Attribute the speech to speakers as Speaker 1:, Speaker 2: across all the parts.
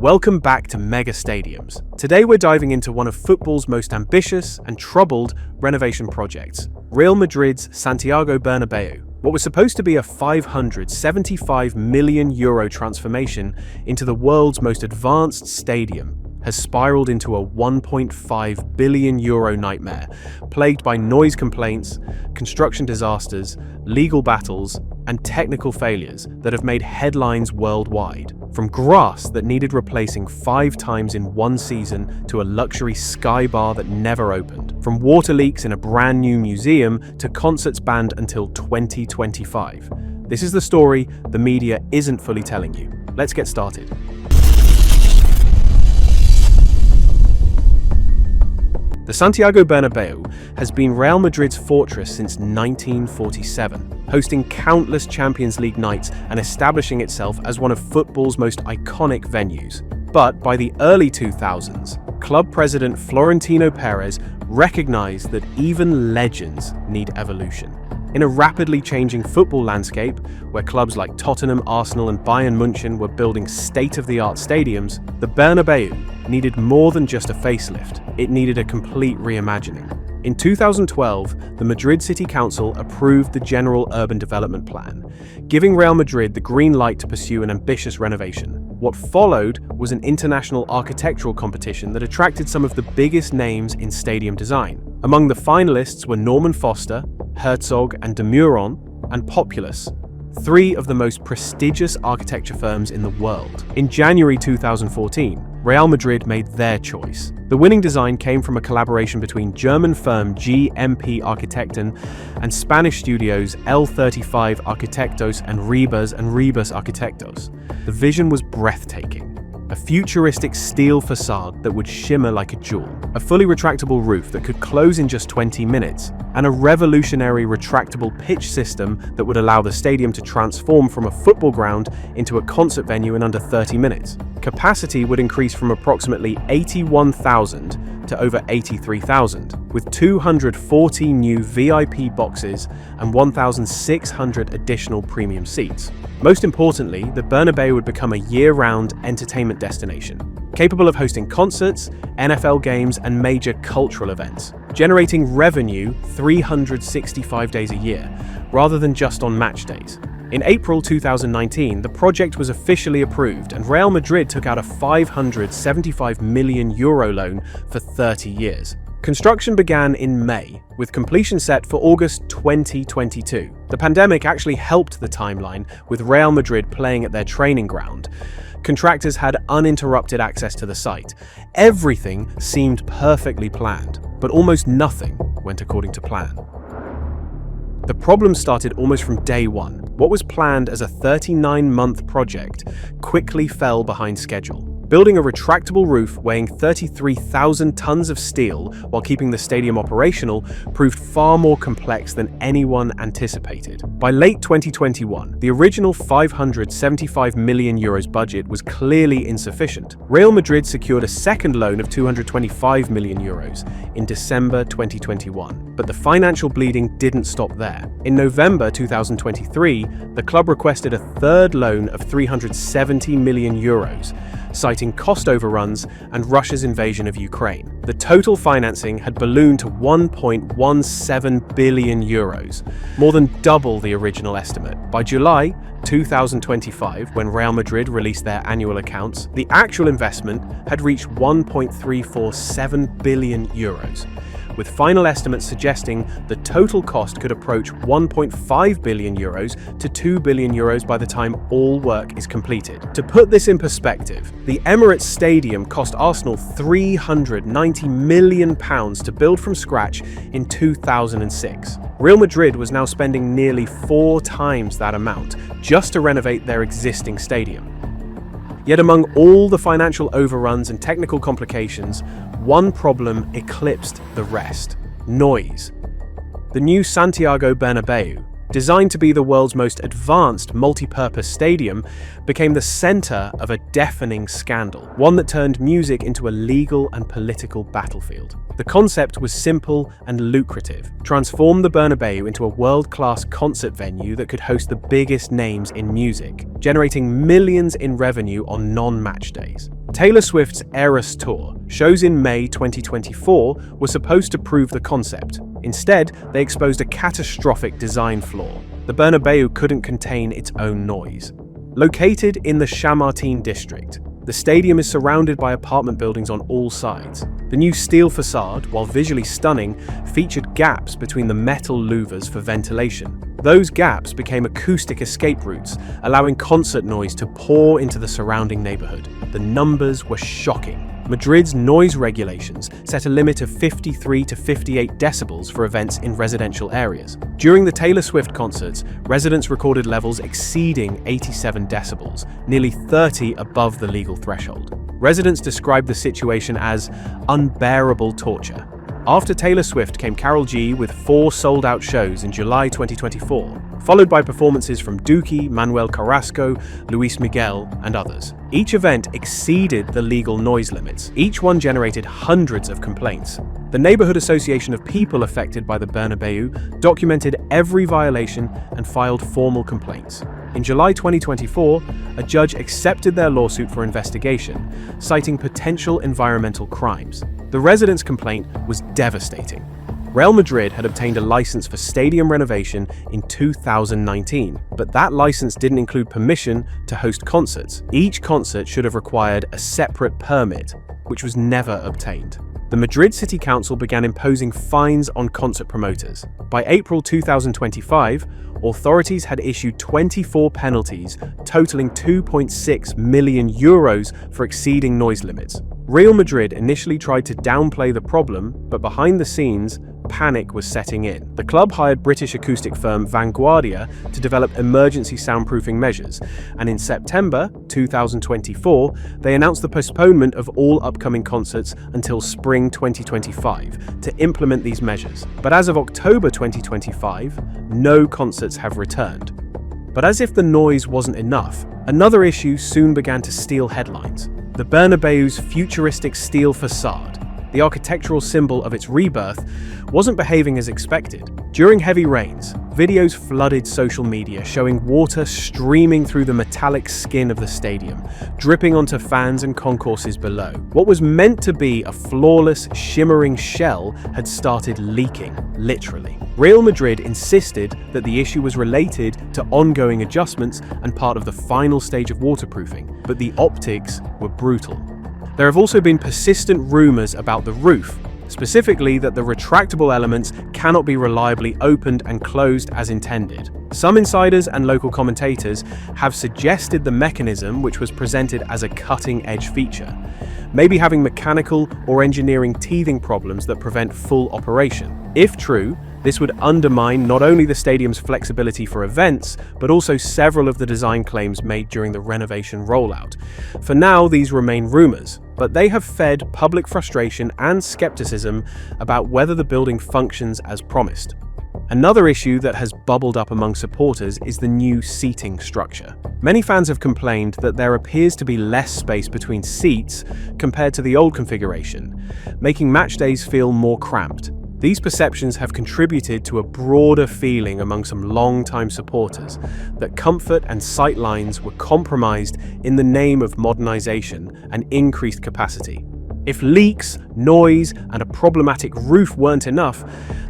Speaker 1: Welcome back to Mega Stadiums. Today we're diving into one of football's most ambitious and troubled renovation projects, Real Madrid's Santiago Bernabeu. What was supposed to be a €575 million transformation into the world's most advanced stadium has spiraled into a €1.5 billion nightmare, plagued by noise complaints, construction disasters, legal battles, and technical failures that have made headlines worldwide. From grass that needed replacing 5 times in one season to a luxury sky bar that never opened. From water leaks in a brand new museum to concerts banned until 2025. This is the story the media isn't fully telling you. Let's get started. The Santiago Bernabeu has been Real Madrid's fortress since 1947, hosting countless Champions League nights and establishing itself as one of football's most iconic venues. But by the early 2000s, club president Florentino Perez recognized that even legends need evolution. In a rapidly changing football landscape, where clubs like Tottenham, Arsenal and Bayern München were building state-of-the-art stadiums, the Bernabeu needed more than just a facelift. It needed a complete reimagining. In 2012, the Madrid City Council approved the General Urban Development Plan, giving Real Madrid the green light to pursue an ambitious renovation. What followed was an international architectural competition that attracted some of the biggest names in stadium design. Among the finalists were Norman Foster, Herzog and de Meuron, and Populous, 3 of the most prestigious architecture firms in the world. In January 2014, Real Madrid made their choice. The winning design came from a collaboration between German firm GMP Architekten and Spanish studios L35 Arquitectos and Rebus Arquitectos. The vision was breathtaking. A futuristic steel facade that would shimmer like a jewel, a fully retractable roof that could close in just 20 minutes, and a revolutionary retractable pitch system that would allow the stadium to transform from a football ground into a concert venue in under 30 minutes. Capacity would increase from approximately 81,000 to over 83,000, with 240 new VIP boxes and 1,600 additional premium seats. Most importantly, the Bernabeu would become a year-round entertainment destination, capable of hosting concerts, NFL games, and major cultural events, generating revenue 365 days a year, rather than just on match days. In April 2019, the project was officially approved and Real Madrid took out a €575 million loan for 30 years. Construction began in May, with completion set for August 2022. The pandemic actually helped the timeline, with Real Madrid playing at their training ground. Contractors had uninterrupted access to the site. Everything seemed perfectly planned, but almost nothing went according to plan. The problem started almost from day one. What was planned as a 39-month project quickly fell behind schedule. Building a retractable roof weighing 33,000 tons of steel while keeping the stadium operational proved far more complex than anyone anticipated. By late 2021, the original €575 million budget was clearly insufficient. Real Madrid secured a second loan of €225 million in December 2021, but the financial bleeding didn't stop there. In November 2023, the club requested a third loan of €370 million, citing cost overruns and Russia's invasion of Ukraine. The total financing had ballooned to €1.17 billion, more than double the original estimate. By July 2025, when Real Madrid released their annual accounts, the actual investment had reached €1.347 billion, with final estimates suggesting the total cost could approach €1.5 billion to €2 billion by the time all work is completed. To put this in perspective, the Emirates Stadium cost Arsenal £390 million to build from scratch in 2006. Real Madrid was now spending nearly 4 times that amount just to renovate their existing stadium. Yet among all the financial overruns and technical complications, one problem eclipsed the rest: noise. The new Santiago Bernabeu designed to be the world's most advanced multi-purpose stadium, became the center of a deafening scandal, one that turned music into a legal and political battlefield. The concept was simple and lucrative: transform the Bernabeu into a world-class concert venue that could host the biggest names in music, generating millions in revenue on non-match days. Taylor Swift's Eras Tour, shows in May 2024, were supposed to prove the concept. Instead, they exposed a catastrophic design flaw. The Bernabeu couldn't contain its own noise. Located in the Chamartin district, the stadium is surrounded by apartment buildings on all sides. The new steel facade, while visually stunning, featured gaps between the metal louvers for ventilation. Those gaps became acoustic escape routes, allowing concert noise to pour into the surrounding neighborhood. The numbers were shocking. Madrid's noise regulations set a limit of 53 to 58 decibels for events in residential areas. During the Taylor Swift concerts, residents recorded levels exceeding 87 decibels, nearly 30 above the legal threshold. Residents described the situation as unbearable torture. After Taylor Swift came Karol G with 4 sold-out shows in July 2024, followed by performances from Dookie, Manuel Carrasco, Luis Miguel, and others. Each event exceeded the legal noise limits. Each one generated hundreds of complaints. The Neighborhood Association of People Affected by the Bernabeu documented every violation and filed formal complaints. In July 2024, a judge accepted their lawsuit for investigation, citing potential environmental crimes. The residents' complaint was devastating. Real Madrid had obtained a license for stadium renovation in 2019, but that license didn't include permission to host concerts. Each concert should have required a separate permit, which was never obtained. The Madrid City Council began imposing fines on concert promoters. By April 2025, authorities had issued 24 penalties totaling €2.6 million for exceeding noise limits. Real Madrid initially tried to downplay the problem, but behind the scenes, panic was setting in. The club hired British acoustic firm Vanguardia to develop emergency soundproofing measures, and in September 2024, they announced the postponement of all upcoming concerts until spring 2025 to implement these measures. But as of October 2025, no concerts have returned. But as if the noise wasn't enough, another issue soon began to steal headlines: the Bernabeu's futuristic steel facade. The architectural symbol of its rebirth wasn't behaving as expected. During heavy rains, videos flooded social media showing water streaming through the metallic skin of the stadium, dripping onto fans and concourses below. What was meant to be a flawless, shimmering shell had started leaking, literally. Real Madrid insisted that the issue was related to ongoing adjustments and part of the final stage of waterproofing, but the optics were brutal. There have also been persistent rumors about the roof, specifically that the retractable elements cannot be reliably opened and closed as intended. Some insiders and local commentators have suggested the mechanism, which was presented as a cutting-edge feature, maybe having mechanical or engineering teething problems that prevent full operation. If true, this would undermine not only the stadium's flexibility for events, but also several of the design claims made during the renovation rollout. For now, these remain rumors, but they have fed public frustration and skepticism about whether the building functions as promised. Another issue that has bubbled up among supporters is the new seating structure. Many fans have complained that there appears to be less space between seats compared to the old configuration, making match days feel more cramped. These perceptions have contributed to a broader feeling among some long-time supporters that comfort and sight lines were compromised in the name of modernization and increased capacity. If leaks, noise, and a problematic roof weren't enough,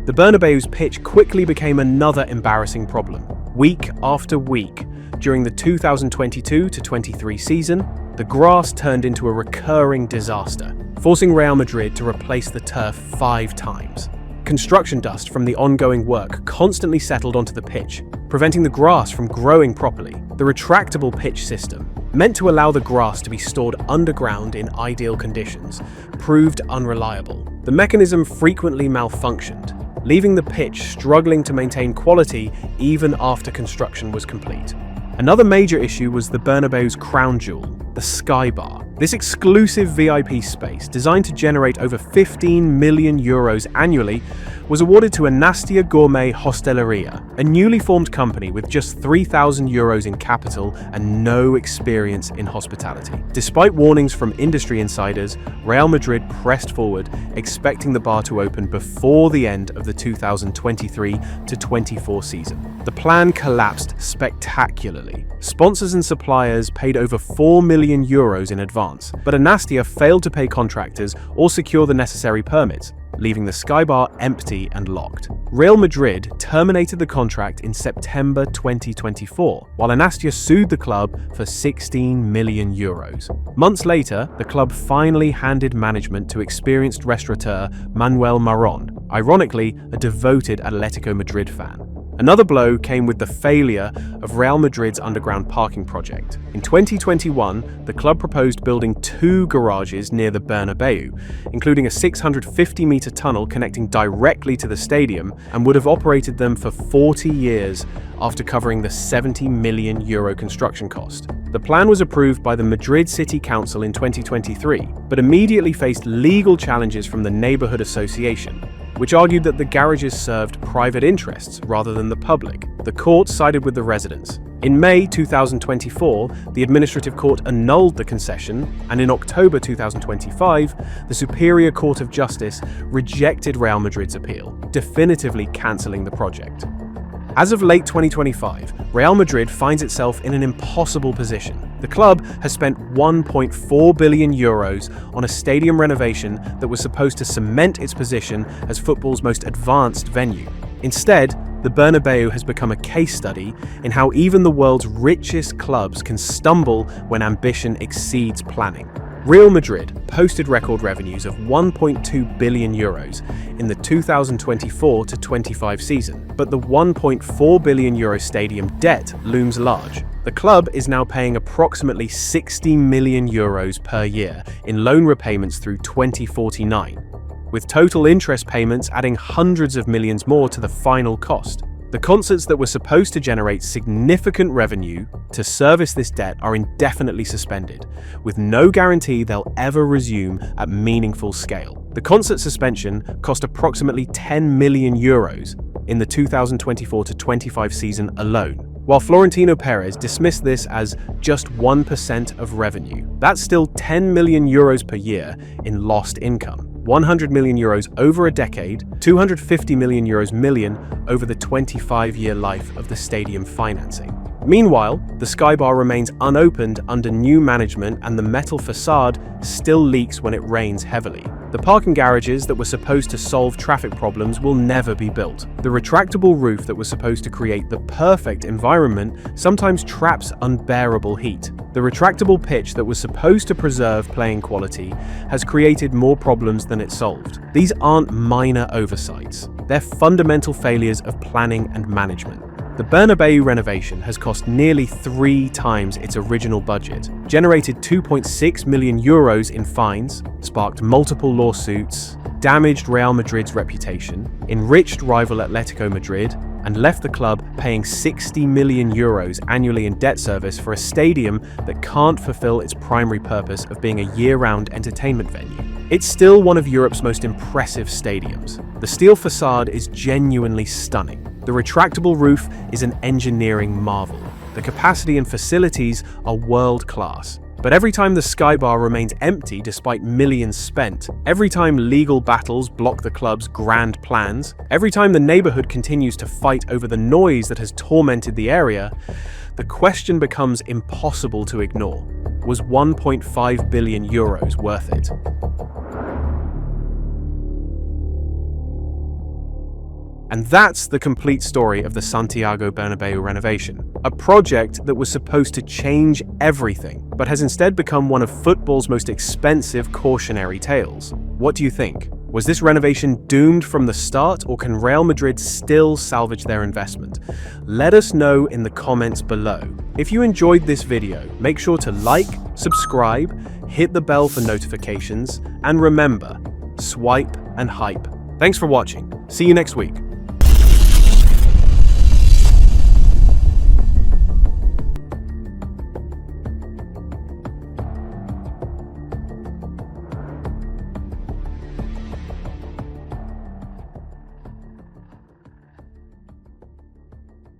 Speaker 1: the Bernabeu's pitch quickly became another embarrassing problem. Week after week, during the 2022-23 season, the grass turned into a recurring disaster, forcing Real Madrid to replace the turf 5 times. Construction dust from the ongoing work constantly settled onto the pitch, preventing the grass from growing properly. The retractable pitch system, meant to allow the grass to be stored underground in ideal conditions, proved unreliable. The mechanism frequently malfunctioned, leaving the pitch struggling to maintain quality even after construction was complete. Another major issue was the Bernabeu's crown jewel, the Sky Bar. This exclusive VIP space, designed to generate over €15 million annually, was awarded to Anastia Gourmet Hosteleria, a newly formed company with just €3,000 in capital and no experience in hospitality. Despite warnings from industry insiders, Real Madrid pressed forward, expecting the bar to open before the end of the 2023-24 season. The plan collapsed spectacularly. Sponsors and suppliers paid over €4 million in advance, but Anastia failed to pay contractors or secure the necessary permits, leaving the Sky Bar empty and locked. Real Madrid terminated the contract in September 2024, while Anastia sued the club for €16 million. Months later, the club finally handed management to experienced restaurateur Manuel Maron, ironically a devoted Atletico Madrid fan. Another blow came with the failure of Real Madrid's underground parking project. In 2021, the club proposed building 2 garages near the Bernabeu, including a 650-meter tunnel connecting directly to the stadium, and would have operated them for 40 years after covering the €70 million construction cost. The plan was approved by the Madrid City Council in 2023, but immediately faced legal challenges from the Neighborhood Association, which argued that the garages served private interests rather than the public. The court sided with the residents. In May 2024, the Administrative Court annulled the concession, and in October 2025, the Superior Court of Justice rejected Real Madrid's appeal, definitively cancelling the project. As of late 2025, Real Madrid finds itself in an impossible position. The club has spent €1.4 billion on a stadium renovation that was supposed to cement its position as football's most advanced venue. Instead, the Bernabeu has become a case study in how even the world's richest clubs can stumble when ambition exceeds planning. Real Madrid posted record revenues of €1.2 billion in the 2024-25 season, but the €1.4 billion stadium debt looms large. The club is now paying approximately €60 million per year in loan repayments through 2049, with total interest payments adding hundreds of millions more to the final cost. The concerts that were supposed to generate significant revenue to service this debt are indefinitely suspended, with no guarantee they'll ever resume at meaningful scale. The concert suspension cost approximately €10 million in the 2024-25 season alone, while Florentino Perez dismissed this as just 1% of revenue. That's still €10 million per year in lost income. €100 million over a decade, €250 million over the 25-year life of the stadium financing. Meanwhile, the Sky Bar remains unopened under new management, and the metal facade still leaks when it rains heavily. The parking garages that were supposed to solve traffic problems will never be built. The retractable roof that was supposed to create the perfect environment sometimes traps unbearable heat. The retractable pitch that was supposed to preserve playing quality has created more problems than it solved. These aren't minor oversights. They're fundamental failures of planning and management. The Bernabeu renovation has cost nearly 3 times its original budget, generated €2.6 million in fines, sparked multiple lawsuits, damaged Real Madrid's reputation, enriched rival Atletico Madrid, and left the club paying €60 million annually in debt service for a stadium that can't fulfill its primary purpose of being a year-round entertainment venue. It's still one of Europe's most impressive stadiums. The steel facade is genuinely stunning. The retractable roof is an engineering marvel. The capacity and facilities are world-class. But every time the Sky Bar remains empty despite millions spent, every time legal battles block the club's grand plans, every time the neighborhood continues to fight over the noise that has tormented the area, the question becomes impossible to ignore. Was €1.5 billion worth it? And that's the complete story of the Santiago Bernabeu renovation, a project that was supposed to change everything, but has instead become one of football's most expensive cautionary tales. What do you think? Was this renovation doomed from the start, or can Real Madrid still salvage their investment? Let us know in the comments below. If you enjoyed this video, make sure to like, subscribe, hit the bell for notifications, and remember, swipe and hype. Thanks for watching. See you next week.